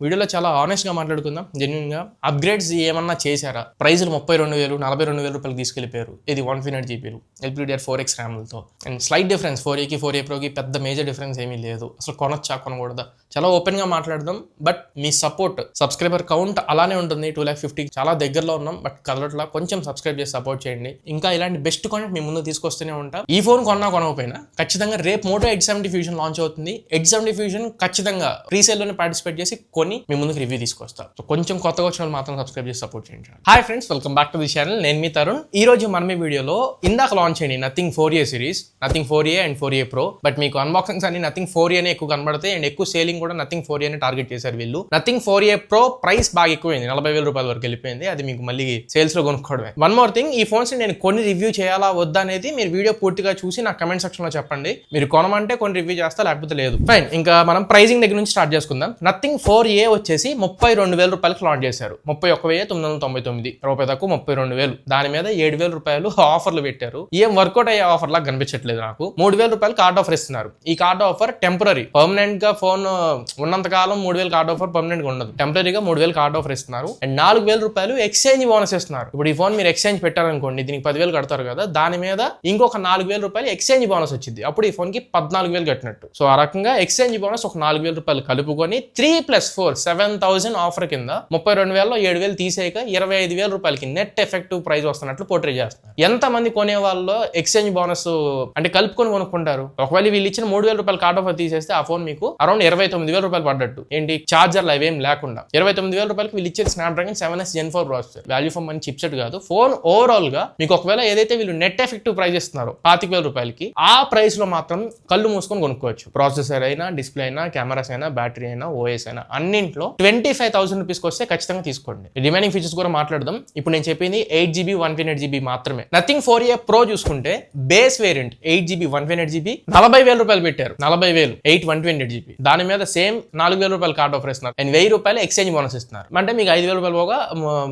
వీడియోలో చాలా ఆనెస్ట్గా మాట్లాడుకుందాం. జెన్యున్గా అప్గ్రేడ్స్ ఏమన్నా చేశారా? ప్రైజులు 32,000 42,000 రూపాయలు తీసుకెళ్లిపోయారు. ఇది 128 జీబీలు LPDDR 4X ర్యామ్లతో. అండ్ స్లైట్ డిఫరెన్స్ 4Aకి 4A ప్రోకి పెద్ద మేజర్ డిఫరెన్స్ ఏమీ లేదు. అసలు కొనొచ్చా కొనకూడదా చాలా ఓపెన్గా మాట్లాడదాం. But me support, subscriber count అలానే ఉంటుంది. 250,000 చాలా దగ్గరలో ఉన్నాం. బట్ కదలట్లా. కొంచెం సబ్స్క్రైబ్ చేసి సపోర్ట్ చేయండి. ఇంకా ఇలాంటి బెస్ట్ కాంటెంట్ మీ ముందు తీసుకొస్తూనే ఉంటాం. ఈ ఫోన్ కొనకపోయినా ఖచ్చితంగా రేపు మోటో H70 ఫ్యూజన్ లాంచ్ అవుతుంది. H70 ఫ్యూజన్ ఖచ్చితంగా ప్రీసేల్లోనే పార్టిసిపేట్ చేసి కొని మీ ముందుకు రివ్యూ తీసుకొస్తా. సో కొంచెం కొత్తగా వచ్చిన వాళ్ళు మాత్రం సబ్స్క్రైబ్ చేసి సపోర్ట్ చేయండి. Hi friends, welcome back to the channel. నేను మీ తరుణ్. ఈ రోజు మన వీడియోలో ఇందాక లాంచ్ అయ్యింది nothing 4A series, nothing 4A and 4A Pro. But మీకు అన్బాక్సింగ్స్ అన్ని నథింగ్ 4A ఎక్కువ కనబడతాయి అండ్ ఎక్కువ సేలింగ్ కూడా నథింగ్ 4A టార్గెట్ చేశారు వీళ్ళు. నథింగ్ 4A Pro ప్రైస్ బాగా ఎక్కువైంది, 40,000 రూపాయల వరకు వెళ్ళిపోయింది. అది మీకు మళ్ళీ సేల్స్ లో కొనుక్కోవడమే. వన్ మోర్ థింగ్, ఈ ఫోన్స్ నేను కొన్ని రివ్యూ చేయాలా వద్దా అనేది మీరు వీడియో పూర్తిగా చూసి నా కమెంట్ సెక్షన్ లో చెప్పండి. మీరు కొనమంటే కొన్ని రివ్యూ చేస్తా, లేకపోతే లేదు. ఫైన్, ఇంకా మనం ప్రైజింగ్ దగ్గర నుంచి స్టార్ట్ చేసుకుందాం. నథింగ్ 4A వచ్చేసి 32,000 రూపాయలకి లాంచ్ చేశారు. 31,999 రూపాయలు తక్కువ 32,000. దాని మీద 7,000 రూపాయలు ఆఫర్లు పెట్టారు. ఏం వర్కౌట్ అయ్యే ఆఫర్ లాగా కనిపించట్లేదు నాకు. 3,000 రూపాయలు కార్డ్ ఆఫర్ ఇస్తున్నారు. ఈ కార్డ్ ఆఫర్ టెంపరీ, పర్మనెంట్ గా ఫోన్ ఉన్నంత కాలం 3,000 కార్డ్ ఆఫర్ పర్మనెంట్ గా ఉండదు. టెంపరీగా 3,000 కార్డ్ ఆఫర్ ఇస్తున్నారు అండ్ 4,000 రూపాయలు ఎక్స్చేంజ్ బోనస్ ఇస్తున్నారు. ఇప్పుడు ఈ ఫోన్ మీరు ఎక్స్చేంజ్ పెట్టారనుకోండి, దీనికి 10,000 కడతారు కదా, దాని మీద ఇంకొక 4,000 రూపాయలు ఎక్స్చేంజ్ బోనస్ వచ్చింది. అప్పుడు ఈ ఫోన్ కి 14,000 కట్టినట్టు. సో ఆ రకంగా ఎక్స్చేంజ్ బోనస్ ఒక 4,000 రూపాయలు కలుపుకొని 3+4 7,000 ఆఫర్ కింద 32,000లో 7,000 తీసేయక 25,000 రూపాయలకి నెట్ ఎఫెక్టివ్ ప్రైస్ వస్తున్నట్లు పోర్ట్రే చేస్తున్నారు. ఎంత మంది కొనే వాళ్ళు ఎక్స్చేంజ్ బోనస్ అంటే కలుపుకొని కొనుక్కుంటారు? ఒకవేళ వీళ్ళు ఇచ్చిన 3,000 రూపాయలు కార్డ్ ఆఫర్ తీసేస్తే ఆ ఫోన్ మీకు అరౌండ్ 29,000 రూపాయలు పడ్డట్టు. ఏంటి చార్జర్లు అవేం లేకుండా 29,000 రూపాయలకి వీళ్ళు ఇచ్చేది Snapdragon 7S Gen 4 processor. Value for money chipset కాదు. ఫోన్ ఓవరాల్ గా మీకు ఒకవేళ ఏదైతే వీళ్ళు నెట్ ఎఫెక్టివ్ ప్రైస్ ఇస్తున్నారో 25,000 రూపాయలకి, ఆ ప్రైస్ లో మాత్రం కళ్ళు మూసుకొని కొనుక్కోవచ్చు. ప్రాసెసర్ అయినా, డిస్ప్లే అయినా, కెమెరాస్ అయినా, బ్యాటరీ అయినా, ఓఎస్ అయినా అన్నింట్లో 25,000 రూపీస్కి వస్తే ఖచ్చితంగా తీసుకోండి. రిమైనింగ్ ఫీచర్స్ కూడా మాట్లాడదాం. ఇప్పుడు నేను చెప్పింది 8GB 128GB మాత్రమే. నథింగ్ 4A Pro చూసుకుంటే బేస్ వేరియంట్ 8GB 128GB 40,000 రూపాయలు పెట్టారు. 40,000 8 128GB. దాని మీద సేమ్ 4,000 రూపాయలు కార్డ్ ఆఫర్ ఇస్తున్నారు అండ్ 1,000 రూపాయలు ఎక్స్చేంజ్ బోనస్ ఇస్తున్నారు. అంటే మీకు 5,000 రూపాయలు పోగా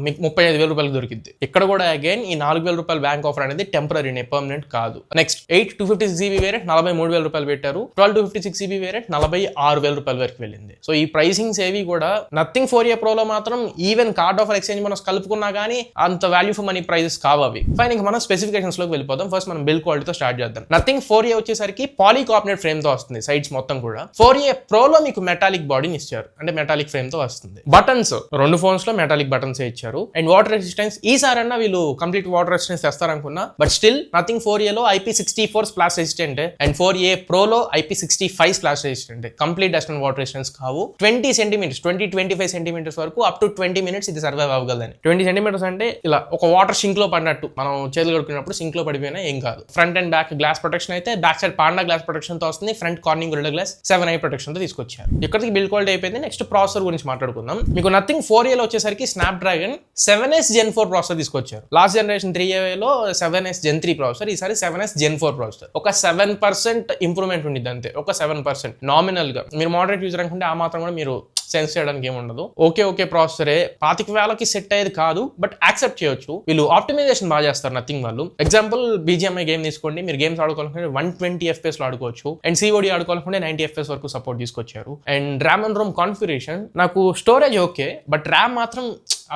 మీకు 35,000 రూపాయలు దొరికింది. ఇక్కడ కూడా అగైన్ ఈ 4,000 రూపాయలు బ్యాంక్ ఆఫర్ అనేది టెంపరీ, పర్మనెంట్ కాదు. నెక్స్ట్ 8 256GB వేరియంట్ 43,000 రూపాయలు పెట్టారు. 12 256GB వేరియంట్ 46,000 రూపాయల వరకు వెళ్ళింది. సో ఈ ప్రైసింగ్స్ ఏవి కూడా నథింగ్ 4A Pro లో మాత్రం even card offer exchange bonus కలుపుకున్నా కానీ అంత వాల్యూ ఫర్ మనీ ప్రైజెస్ కావవి. ఫైన్, ఇంకా మనం స్పెసిఫికేషన్స్ లోకి వెళ్ళిపోతాం. ఫస్ట్ మనం బిల్డ్ క్వాలిటీతో స్టార్ట్ చేద్దాం. నథింగ్ 4A వచ్చేసరికి పాలీకార్బోనేట్ ఫ్రేమ్ తో వస్తుంది సైడ్స్ మొత్తం కూడా. 4A Pro లో మీకు మెటాలిక్ బాడీని ఇచ్చారు, అంటే మెటాలిక్ ఫ్రేమ్ తో వస్తుంది. బటన్స్ రెండు ఫోన్స్ లో మెటాలిక్ బటన్స్ ఇచ్చారు అండ్ వాటర్ రెసిస్టెన్స్ ఈసారన్నా వీళ్ళు కంప్లీట్ వాటర్ రెసిస్టెన్స్ తెస్తారనుకున్నా, బట్ స్టిల్ నథింగ్ 4A లో IP64 splash resistant and 4A Pro లో IP65 splash resistant. Complete dust and water resistance కావు. 20-25 సెంటీమీటర్స్ వరకు అప్ టు 20 minutes ఇది సర్వైవ్ అవ్వగలదని. 20 సెంటీమీటర్స్ అంటే ఇలా ఒక వాటర్ సింక్ లో పడినట్టు, మనం చేతులు కడుక్కున్నప్పుడు సింక్ లో పడిపోయినా ఏం కాదు. Front and back glass protection అయితే back side Panda glass protection తో వస్తుంది. Front Corning Gorilla glass 7i protection తో తీసుకొచ్చారు. ఇక్కడికి బిల్డ్ క్వాలిటీ అయిపోయింది. నెక్స్ట్ ప్రాసెసర్ గురించి మాట్లాడుకుందాం. మీకు నథింగ్ 4A లో వచ్చేసరికి స్నాప్డ్రాగన్ 7S Gen 4 ప్రాసెసర్ తీసుకొచ్చారు. లాస్ట్ జనరేషన్ 3A లో 7S Gen 3 ప్రాసెసర్, ఈసారి 7S Gen 4 ప్రాసెసర్. ఒక 7% ఇంప్రూవ్మెంట్ ఉండిద్ది అంతే, ఒక 7% నామినల్ గా. మీరు మోడరేట్ యూజర్ అనుకుంటే ఆ మాత్రం కూడా మీరు సెన్స్ చేయడానికి ఏమి ఉండదు. ఓకే ప్రాసెసరే 25,000కి సెట్ అయ్యేది కాదు, బట్ యాక్సెప్ట్ చేయొచ్చు. వీళ్ళు ఆప్టిమైజేషన్ బాగా చేస్తారు నథింగ్ వాళ్ళు. ఎగ్జాంపుల్ BGMI గేమ్ తీసుకోండి, మీరు గేమ్స్ ఆడుకోవాలనుకుంటే 120 FPS లో ఆడుకోవచ్చు అండ్ COD ఆడుకోవాలనుకుంటే 90 FPS వరకు సపోర్ట్ తీసుకొచ్చారు. And RAM and Rome configuration, నాకు స్టోరేజ్ ఓకే, బట్ ర్యామ్ మాత్రం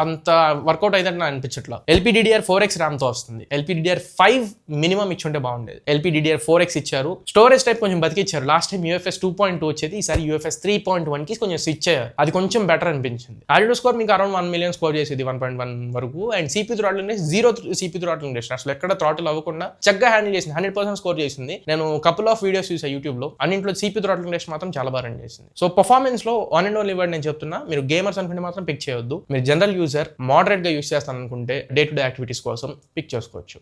అంత వర్కౌట్ అయితే నాకు అనిపించట్లా. LPDDR 4X ర్యామ్ తో వస్తుంది. LPDDR 5 మినిమం ఇచ్చుంటే బాగుండేది. LPDDR 4X ఇచ్చారు. స్టోరేజ్ టైప్ కొంచెం బతికిచ్చారు. లాస్ట్ టైం UFS 2.2 వచ్చేది, ఈసారి UFS 3.1 కి కొంచెం స్విచ్ అయ్యారు. అది కొంచెం బెటర్ అనిపించింది. ఆడియో స్కోర్ మీకు అరౌండ్ 1 million స్కోర్ చేసేది 1.1 వరకు. And CPU throttle index 0 CPU throttle index, అసలు ఎక్కడ థ్రాటిల్ అవ్వకుండా చక్కగా హ్యాండిల్ చేసింది. 100% స్కోర్ చేసింది. నేను కపుల్ ఆఫ్ వీడియోస్ చూసా యూట్యూబ్ లో, అన్నింటిలో CPU థ్రాటిల్ ఇండెక్స్ మాత్రం చాలా బాగా రన్ చేసింది. సో పర్ఫార్మెన్స్ లో వన్ అండ్ ఓన్లీ వర్డ్ నేను చెప్తున్నా, మీరు గేమర్స్ అనుకుంటే మాత్రం పిక్ చేయొద్దు. మీరు జనరల్ యూజర్ మోడరేట్ గా యూస్ చేస్తాను అనుకుంటే డే టు డే యాక్టివిటీస్ కోసం పిక్ చేసుకోవచ్చు.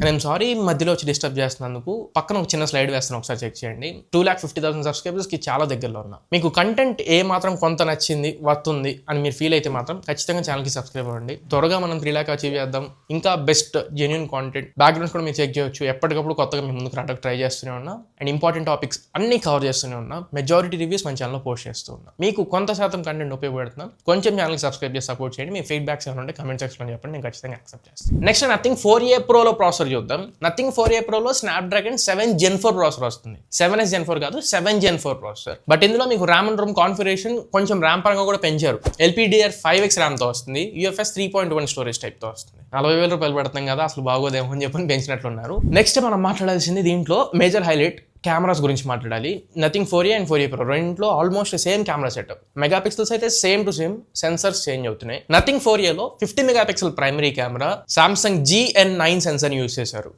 నేను సారీ మధ్యలో వచ్చి డిస్టర్బ్ చేస్తున్నందుకు. పక్కన ఒక చిన్న స్లైడ్ వేస్తాను, ఒకసారి చెక్ చేయండి. 250,000 సబ్స్క్రైబర్స్ కి చాలా దగ్గరలో ఉన్నా. మీకు కంటెంట్ ఏ మాత్రం కొంత నచ్చింది, వస్తుంది అని మీరు ఫీల్ అయితే మాత్రం ఖచ్చితంగా ఛానల్ కి సబ్స్క్రైబ్ అవ్వండి. త్వరగా మనం 3 lakh అచీవ్ చేద్దాం. ఇంకా బెస్ట్ జెన్యూన్ కాంటెంట్, బ్యాక్గ్రౌండ్స్ కూడా మీరు చెక్ చేయొచ్చు. ఎప్పటికప్పుడు కొత్తగా మీ ముందుకు రావడానికి ట్రై చేస్తూనే ఉన్నా అండ్ ఇంపార్టెంట్ టాపిక్స్ అన్ని కవర్ చేస్తూనే ఉన్నా. మెజారిటీ రివ్యూస్ మన ఛానల్లో పోస్ట్ చేస్తూ ఉన్నా. మీకు కొంత శాతం కంటెంట్ ఉపయోగపడుతున్నా, కొంచెం ఛానల్కి సబ్స్క్రైబ్ చేసి సపోర్ట్ చేయండి. మీ ఫీడ్బ్యాక్స్ ఏమైనా ఉంటే కమెంట్ సెక్షన్లో చెప్పండి, నేను ఖచ్చితంగా యాక్సెప్ట్ చేస్తాను. నెక్స్ట్ నథింగ్ 4a ప్రోలో ప్రాసెసర్ చూద్దాం. నథింగ్ 4a ప్రోలో స్నాప్డ్రాగన్ 7 Gen 4 ప్రాసెసర్ వస్తుంది. 7s Gen 4 కాదు, 7 Gen 4 ప్రాసెసర్. బట్ ఇందులో మీకు ర్యామ్ అండ్ రోమ్ కాన్ఫిగరేషన్ కొంచెం ర్యామ్ పరంగా కూడా పెంచారు. LPDDR5X ర్యామ్తో వస్తుంది, UFS 3.1 స్టోరేజ్ టైప్తో వస్తుంది. 40,000 రూపాయలు పెడతాం కదా, అసలు బాగోదేమో అని చెప్పని పెంచినట్లున్నారు. నెక్స్ట్ మనం మాట్లాడాల్సింది దీంట్లో మేజర్ హైలైట్ కెమెరాస్ గురించి మాట్లాడాలి. Nothing 4a and 4a Pro రెండింటిలో almost same camera setup. Megapixels అయితే same to same, sensors change అవుతున్నాయి. నథింగ్ 4aలో 50 megapixel primary camera, Samsung GN9 sensor use చేశారు.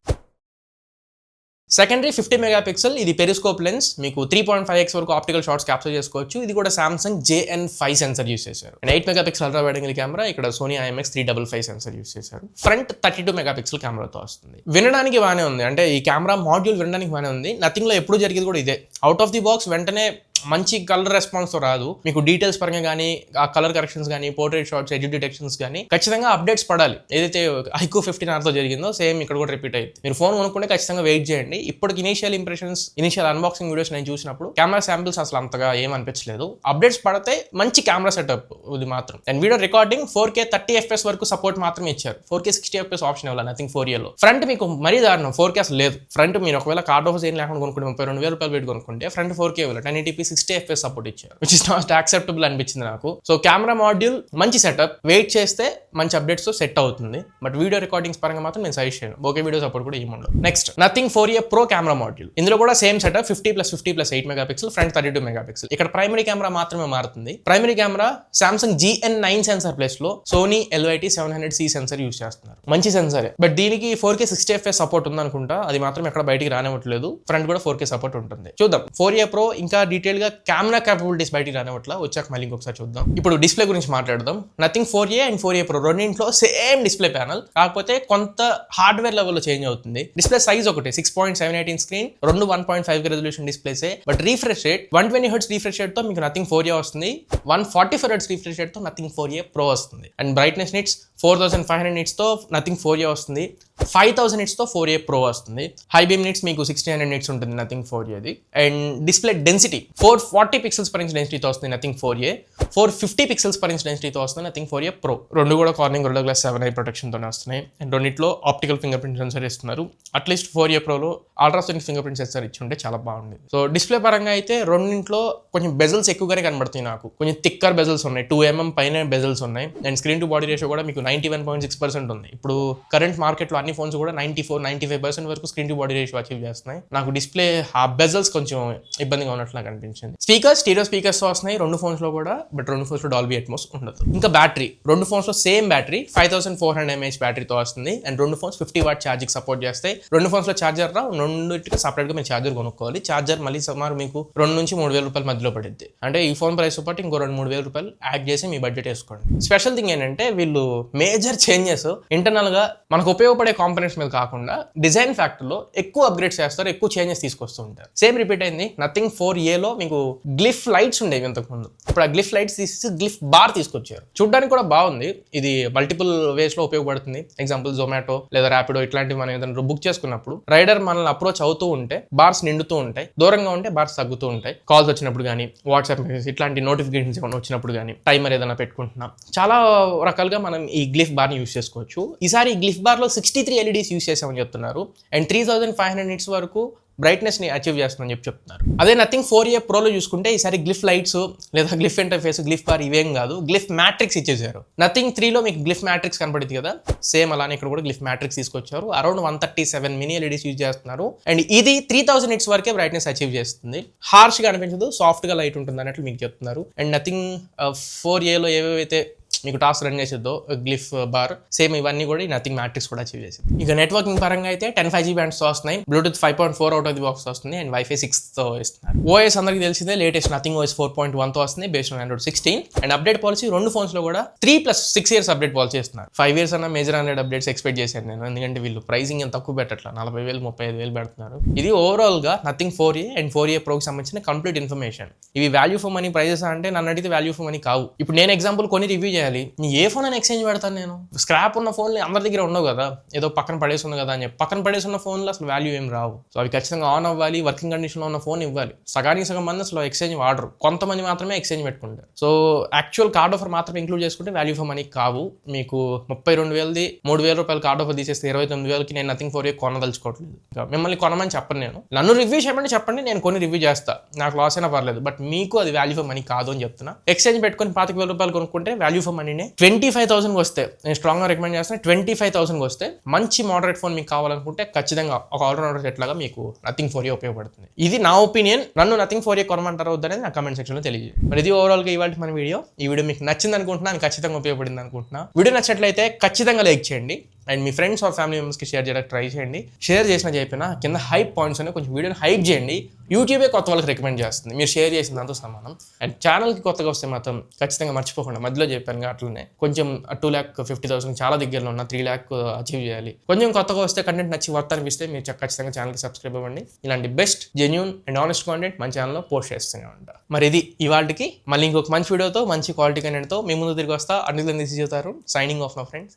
సెకండరీ 50 మెగాపిక్సెల్, ఇది పెరిస్కోప్ లెన్స్, మీకు 3.5x వరకు ఆప్టికల్ షాట్స్ క్యాప్చర్ చేసుకోవచ్చు. ఇది కూడా సామ్సంగ్ JN5 సెన్సర్ యూస్ చేశారు. And 8 megapixel ultra wide angle camera, ఇక్కడ సోనీ IMX 355 సెన్సర్ యూస్ చేశారు. ఫ్రంట్ 32 మెగాపిక్సెల్ కెమెరాతో వస్తుంది. వినడానికి బాగానే ఉంది, అంటే ఈ కెమెరా మాడ్యూల్ వినడానికి బాగానే ఉంది. నథింగ్లో ఎప్పుడు జరిగేది కూడా ఇదే, అవుట్ ఆఫ్ ది బాక్స్ వెంటనే మంచి కలర్ రెస్పాన్స్ రాదు. మీకు డీటెయిల్స్ పరంగా కానీ, ఆ కలర్ కరెక్షన్స్ కానీ, పోర్ట్రేట్ షాట్స్, ఎడ్జ్ డిటెక్షన్స్ కానీ ఖచ్చితంగా అప్డేట్స్ పడాలి. ఏదైతే iQOO 15R జరిగిందో సేమ్ ఇక్కడ కూడా రిపీట్ అయ్యింది. మీరు ఫోన్ కొనుక్కుంటే ఖచ్చితంగా వెయిట్ చేయండి. ఇప్పటికి initial impressions, initial unboxing videos నేను చూసినప్పుడు కెమెరా శాంపిల్స్ అసలు అంతగా ఏమనిపించలేదు. అప్డేట్స్ పడితే మంచి కెమెరా సెటప్ ఇది మాత్రం. And video recording 4K 30 FPS వరకు సపోర్ట్ మాత్రమే ఇచ్చారు. 4K 60 FPS ఆప్షన్ ఇవ్వాలి నథింగ్ 4aలో. ఫ్రంట్ మీకు మరీ దారుణం, 4K అసలు లేదు. ఫ్రంట్ మీరు ఒకవేళ కార్డ్ ఆఫర్స్ ఏం లేకుండా కొనుక్కుంటే 32,000 రూపాయలు పెట్టి కొనుక్కుంటే ఫ్రంట్ 4K ఇవ్వాలి, 1080p 60 FPS సపోర్ట్ ఇచ్చారు, విచ్ ఇస్ నాట్ యాక్సెప్టబుల్ అనిపించింది నాకు. సో కెమెరా మాడ్యూల్ మంచి సెటప్, వెయిట్ చేస్తే మంచి అప్డేట్స్ తో సెట్ అవుతుంది. బట్ వీడియో రికార్డింగ్స్ పరంగా మాత్రం నేను సజెస్ట్ చేయను, ఓకే వీడియో సపోర్ట్ కూడా ఏముండదు. Next nothing 4a Pro camera module, ఇందులో కూడా same setup 50+50+8 megapixel, front 32 megapixel. ఇక్కడ ప్రైమరీ కెమెరా మాత్రమే మారుతుంది. Primary camera Samsung GN9 sensor place లో Sony LYT 700C sensor use చేస్తున్నారు. మంచి సెన్సరే, బట్ దీనికి 4K 60 FPS సపోర్ట్ ఉంది అనుకుంటా, అది మాత్రం ఎక్కడ బయటికి రానివ్వట్లేదు. ఫ్రంట్ కూడా 4K సపోర్ట్ ఉంటుంది. చూద్దాం 4a Pro ఇంకా డీటెయిల్ గా కెమెరా కేపబిలిటీస్ బయటికి రానివ్వట్లా, వచ్చాక మళ్ళీ ఇంకొకసారి చూద్దాం. ఇప్పుడు డిస్ప్లే గురించి మాట్లాడదాం. Nothing 4a and 4a Pro రెండింటిలో సేమ్ డిస్ప్లే ప్యానల్, కాకపోతే కొంత హార్డ్వేర్ లెవెల్లో చేంజ్ అవుతుంది. డిస్ప్లే సైజ్ ఒకటి 6.78 ఇంచ్ స్క్రీన్, రెండు 1.5 రెజల్యూషన్ డిస్ప్లేసే. But refresh rate 120 Hz refresh rate తో మీకు నథింగ్ 4a వస్తుంది. 144 Hz రీఫ్రెష్ రేట్ తో నథింగ్ 4a Pro వస్తుంది. అండ్ బ్రైట్నెస్ నిట్స్ 4500 నిట్స్ తో నథింగ్ 4a వస్తుంది. 5000 నిట్స్ తో 4a Pro వస్తుంది. హై బీమ్ నిట్స్ మీకు 1600 నిట్స్ ఉంటుంది nothing 4a. And display density 440 pixels per inch డెన్సిటీతో వస్తుంది nothing 4a. 450 pixels per inch డెన్సిటీతో వస్తుంది నథింగ్ 4a Pro. రెండు కూడా Corning Gorilla Glass 7i protection తోనే వస్తున్నాయి. అండ్ రెండిట్లో ఆప్టికల్ ఫింగర్ ప్రింట్ సెన్సర్ ఇస్తున్నారు. అట్లీస్ట్ 4a Proలో అల్ట్రాసోనిక్ ఫింగర్ ప్రింట్ సెన్సర్ ఇచ్చి ఉంటే చాలా బాగుండేది. సో డిస్ప్లే పరంగా అయితే రెండింట్లో కొంచెం బెజల్స్ ఎక్కువగానే కనబడుతున్నాయి నాకు. కొంచెం థిక్కర్ బెజల్స్ ఉన్నాయి, 2mm పైన బెజల్స్ ఉన్నాయి. And screen to body ratio కూడా మీకు 91.6% ఉంది. ఇప్పుడు కరెంట్ మార్కెట్లో అన్ని ఫోన్స్ కూడా 94-95% వరకు screen to body ratio achieve చేస్తున్నాయి. నాకు డిస్ప్లే ఆ బెజల్స్ కొంచెం ఇబ్బందిగా ఉన్నట్లు నాకు అనిపించింది. స్పీకర్స్ స్టీరియో స్పీకర్స్ వస్తున్నాయి రెండు ఫోన్స్ లో కూడా, బట్ రెండు ఫోన్స్ లో డాల్బీ అట్మోస్ ఉండదు. ఇంకా బ్యాటరీ రెండు ఫోన్స్ లో సేమ్ బ్యాటరీ 5400 mAh బ్యాటరీతో వస్తుంది. అండ్ రెండు ఫోన్స్ 50 వాట్ ఛార్జింగ్ సపోర్ట్ చేస్తాయి. రెండు ఫోన్స్ లో ఛార్జర్ రా, రెండింటికి సపరేట్ గా మీరు ఛార్జర్ కొనుక్కోవాలి. ఛార్జర్ మళ్ళీ సుమారు మీకు 2,000 నుంచి 3,000 రూపాయల మధ్యలో పడుద్ది. అంటే ఈ ఫోన్ ప్రైస్ పాటు ఇంకో 2-3,000 రూపాయలు యాడ్ చేసి మీ బడ్జెట్ వేసుకోండి. స్పెషల్ థింగ్ ఏంటంటే వీళ్ళు మేజర్ చేంజెస్ ఇంటర్నల్ గా మనకు ఉపయోగపడే కాంపోనెంట్స్ మీద కాకుండా డిజైన్ ఫ్యాక్టర్ లో ఎక్కువ అప్గ్రేడ్స్ చేస్తారు, ఎక్కువ చేంజెస్ తీసుకొస్తూ ఉంటారు. సేమ్ రిపీట్ అయింది నథింగ్ 4aలో మీకు గ్లిఫ్ లైట్స్ ఉండేవి ఇంతకు ముందు. ఇప్పుడు ఆ గ్లిఫ్ లైట్స్ తీసి గ్లిఫ్ బార్ తీసుకొచ్చారు. చూడడానికి కూడా బాగుంది. ఇది మల్టిపుల్ వేస్ లో ఉపయోగపడుతుంది. ఎగ్జాంపుల్ జొమాటో లేదా ర్యాపిడో ఇట్లాంటివి మనం ఏదైనా బుక్ చేసుకున్నప్పుడు రైడర్ మనల్ని అప్రోచ్ అవుతూ ఉంటే బార్స్ నిండుతూ ఉంటాయి, దూరంగా ఉంటే బార్స్ తగ్గుతూ ఉంటాయి. కాల్స్ వచ్చినప్పుడు కానీ, వాట్సాప్ మెసేజ్ ఇట్లాంటి నోటిఫికేషన్స్ ఏమైనా వచ్చినప్పుడు కానీ, టైమర్ ఏదైనా పెట్టుకుంటున్నాం, చాలా రకాలుగా మనం ఈ గ్లిఫ్ బార్ ని యూస్ చేసుకోవచ్చు. ఈసారి ఈ గ్లిఫ్ బార్ లో 63 LEDs యూస్ చేసామని చెప్తున్నారు. అండ్ 3500 నిట్స్ వరకు బ్రైట్నెస్ ని అచీవ్ చేస్తుందని చెప్తున్నారు. అదే నథింగ్ 4a Proలో చూసుకుంటే ఈసారి గ్లిఫ్ లైట్స్ లేదా గ్లిఫ్ ఇంటర్ఫేస్, గ్లిఫ్ బార్ ఇవేం కాదు, గ్లిఫ్ మ్యాట్రిక్స్ ఇచ్చేసారు. నథింగ్ 3లో మీకు గ్లిఫ్ మ్యాట్రిక్స్ కనపడింది కదా, సేమ్ అలానే ఇక్కడ కూడా గ్లిఫ్ మ్యాట్రిక్స్ తీసుకొచ్చారు. అరౌండ్ 137 మినీ LEDs యూజ్ చేస్తున్నారు. అండ్ ఇది 3000 నిట్స్ వరకే బ్రైట్నెస్ అచీవ్ చేస్తుంది. హార్ష్ గా అనిపించదు, సాఫ్ట్ గా లైట్ ఉంటుంది అన్నట్లు మీకు చెప్తున్నారు. అండ్ నథింగ్ 4aలో ఏవేవైతే మీకు టాస్క్ రన్ చేసేదో గ్లిఫ్ బార్, సేమ్ ఇవన్నీ కూడా నథింగ్ మ్యాట్రిక్స్ కూడా అచీవ్ చేసింది. ఇక నెట్వర్కింగ్ పరంగా అయితే 10 5G బ్యాండ్స్ వస్తున్నాయి, Bluetooth 5.4 out of the box వస్తుంది. అండ్ వైఫై 6 తో ఇస్తున్నారు. ఓఎస్ అందరికి తెలిసిందే, లేటెస్ట్ నథింగ్ OS 4.1 తో వస్తుంది based on Android 16. And update policy రెండు ఫోన్స్ లో కూడా 3+6 years అప్డేట్ పాలసీ ఇస్తున్నారు. 5 years అన్న మేజర్ హండ్రెడ్ అప్డేట్స్ ఎక్స్పెక్ట్ చేశాను నేను, ఎందుకంటే వీళ్ళు ప్రైసింగ్ ఎంత తక్కువ పెట్టట్లా, 40,000 35,000 పెడుతున్నారు. ఇది ఓవరాల్ గా నథింగ్ 4a అండ్ 4a Proకి సంబంధించిన కంప్లీట్ ఇన్ఫర్మేషన్. ఇవి వాల్యూ ఫర్ మనీ ప్రైజెస్ అంటే నన్ను అడిగితే వాల్యూ ఫర్ మనీ కావు. ఇప్పుడు నేను ఎగ్జాంపుల్ కొన్ని రివ్యూ చేయాలి, చేయాలి. నీ ఏ ఫోన్ అని ఎక్స్చేంజ్ పెడతాను నేను? స్క్రాప్ ఉన్న ఫోన్లు అందరి దగ్గర ఉండవు కదా, ఏదో పక్కన పడేసి ఉంది కదా అని చెప్పి పక్కన పడేసి ఉన్న ఫోన్లో అసలు వాల్యూ ఏం రావు. సో అవి ఖచ్చితంగా ఆన్ అవ్వాలి, వర్కింగ్ కండిషన్లో ఉన్న ఫోన్ ఇవ్వాలి. సగానికి సగం మంది అసలు ఎక్స్చేంజ్ వాడరు, కొంతమంది మాత్రమే ఎక్స్చేంజ్ పెట్టుకుంటారు. సో యాక్చువల్ కార్డ్ ఆఫర్ మాత్రమే ఇంక్లూడ్ చేసుకుంటే వాల్యూ ఫర్ మనీ కావు. మీకు 32,000ది 3,000 రూపాయలు కార్డ్ ఆఫర్ తీసేస్తే 29,000కి నేను నథింగ్ ఫోర్ ఏ కొనదలుచుకోవట్లేదు. మిమ్మల్ని కొనమని చెప్పను నేను. నన్ను రివ్యూ చేయమని చెప్పండి, నేను కొన్ని రివ్యూ చేస్తా, నాకు లాస్ అయినా పర్లేదు. బట్ మీకు అది వాల్యూ ఫర్ మనీ కాదు అని చెప్తున్నా. ఎక్స్చేంజ్ పెట్టుకొని 25,000 రూపాయలు కొనుక్కుంటే వాల్యూ ఫర్ మనీనే. 25,000 వస్తే నేను స్ట్రాంగ్గా రికమెండ్ చేస్తాను. 25,000 వస్తే మంచి మోడరేట్ ఫోన్ మీకు కావాలనుకుంటే ఖచ్చితంగా ఒక ఆల్రౌండర్ సెట్ లాగా మీకు నథింగ్ ఫోర్ ఏ ఉపయోగపడుతుంది. ఇది నా ఒపీనియన్. నన్ను నథింగ్ ఫోర్ ఏ కొనమంటారు వద్దనేది నా కమెంట్ సెక్షన్లో తెలియజేయండి. మరి ఇది ఓవరాల్గా ఇవాళ మన వీడియో. ఈ వీడియో మీకు నచ్చింది అనుకుంటున్నాను, ఖచ్చితంగా ఉపయోగపడింది అనుకుంటున్నా. వీడియో నచ్చినట్లయితే ఖచ్చితంగా లైక్ చేయండి అండ్ మీ ఫ్రెండ్స్ ఆర్ ఫ్యామిలీ మెంబర్స్కి షేర్ చేయడానికి ట్రై చేయండి. షేర్ చేసిన చెప్పినా కింద హైప్ పాయింట్స్ అని కొంచెం వీడియోని హైప్ చేయండి. యూట్యూబే కొత్త వాళ్ళకి రికమెండ్ చేస్తుంది మీరు షేర్ చేసిన దాంతో సమానం. అండ్ ఛానల్కి కొత్తగా వస్తే మాత్రం ఖచ్చితంగా మర్చిపోకుండా, మధ్యలో చెప్పాను అట్లనే కొంచెం 2,50,000 చాలా దగ్గరలో ఉన్న 3 lakh అచీవ్ చేయాలి. కొంచెం కొత్తగా వస్తే కంటెంట్ నచ్చి వర్త్ అనిపిస్తే మీరు ఖచ్చితంగా ఛానల్కి సబ్స్క్రైబ్ అవ్వండి. ఇలాంటి best genuine and honest content మన ఛానల్లో పోస్ట్ చేస్తూనే ఉంటా. మరి ఇది ఇవాళకి. మళ్ళీ ఇంకొక మంచి వీడియోతో మంచి క్వాలిటీ కంటెంట్తో మీ ముందు తిరిగి వస్తా. అన్ని చూతారు. Signing off my friends.